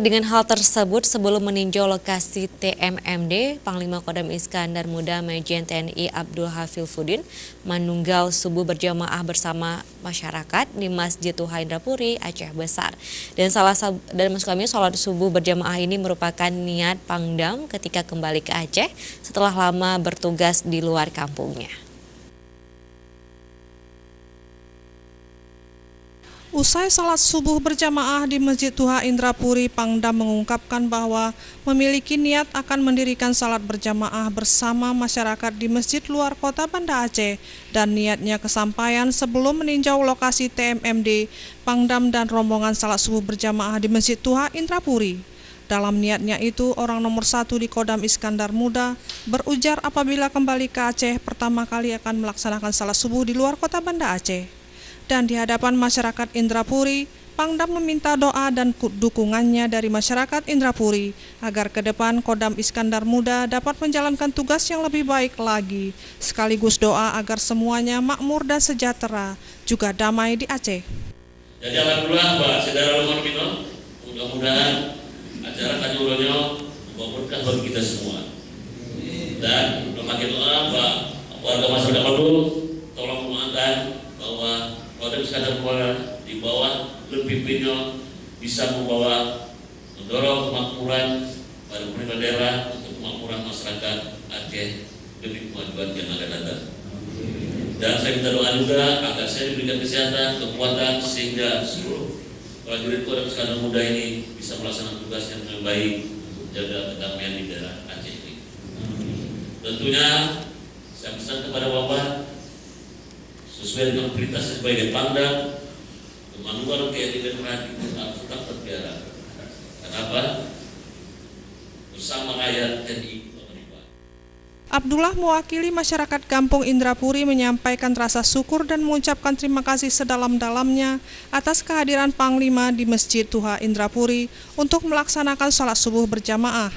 Dengan hal tersebut, sebelum meninjau lokasi TMMD, Panglima Kodam Iskandar Muda Majen TNI Abdul Hafifudin manunggal subuh berjamaah bersama masyarakat di Masjid Tuha Indrapuri, Aceh Besar. Dan maksud kami sholat subuh berjamaah ini merupakan niat Pangdam ketika kembali ke Aceh setelah lama bertugas di luar kampungnya. Usai salat subuh berjamaah di Masjid Tuha Indrapuri, Pangdam mengungkapkan bahwa memiliki niat akan mendirikan salat berjamaah bersama masyarakat di masjid luar kota Banda Aceh dan niatnya kesampaian sebelum meninjau lokasi TMMD, Pangdam dan rombongan salat subuh berjamaah di Masjid Tuha Indrapuri. Dalam niatnya itu, orang nomor 1 di Kodam Iskandar Muda berujar apabila kembali ke Aceh pertama kali akan melaksanakan salat subuh di luar kota Banda Aceh. Dan di hadapan masyarakat Indrapuri, Pangdam meminta doa dan dukungannya dari masyarakat Indrapuri agar ke depan Kodam Iskandar Muda dapat menjalankan tugas yang lebih baik lagi, sekaligus doa agar semuanya makmur dan sejahtera, juga damai di Aceh. Jadi alhamdulillah Pak Saudara Lumino, mudah-mudahan acara Kanyuronyo membawa berkah bagi kita semua. Dan memakai doa Pak warga masyarakat Palu, tolong mendoakan bahwa Kodam Iskandar Muda di bawah pimpinnya bisa mendorong kemakmuran pada pemerintah daerah untuk kemakmuran masyarakat Aceh demi kemajuan yang akan datang. Dan saya minta doa juga agar saya diberikan kesehatan, kekuatan sehingga seluruh prajurit Kodam Iskandar Muda ini bisa melaksanakan tugasnya dengan baik, jaga kedamaian di daerah Aceh ini. Tentunya saya pesan kepada Bapak sesuai dengan perintah sebagai Pangdam, kemanusiaan TNI dan Polri harus tetap berjalan. Kenapa? Bersama rakyat TNI. Abdullah mewakili masyarakat Kampung Indrapuri menyampaikan rasa syukur dan mengucapkan terima kasih sedalam-dalamnya atas kehadiran Panglima di Masjid Tuha Indrapuri untuk melaksanakan sholat subuh berjamaah.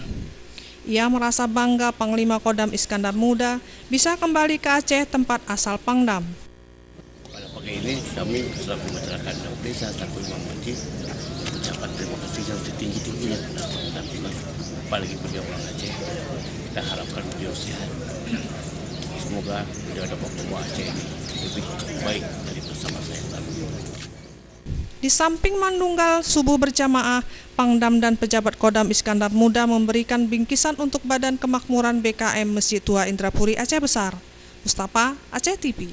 Ia merasa bangga Panglima Kodam Iskandar Muda bisa kembali ke Aceh tempat asal Pangdam. Pada pagi ini kami selaku masyarakat desa selaku imam masjid mengucapkan terima kasih yang setinggi-tingginya kepada Panglima, apalagi beliau orang Aceh. Kita harapkan beliau sehat. Semoga beliau dapat membawa Aceh ini lebih baik dari masa-masa yang lalu. Di samping manunggal subuh berjamaah, Pangdam dan pejabat Kodam Iskandar Muda memberikan bingkisan untuk Badan Kemakmuran BKM Masjid Tuha Indrapuri Aceh Besar. Mustafa, Aceh TV.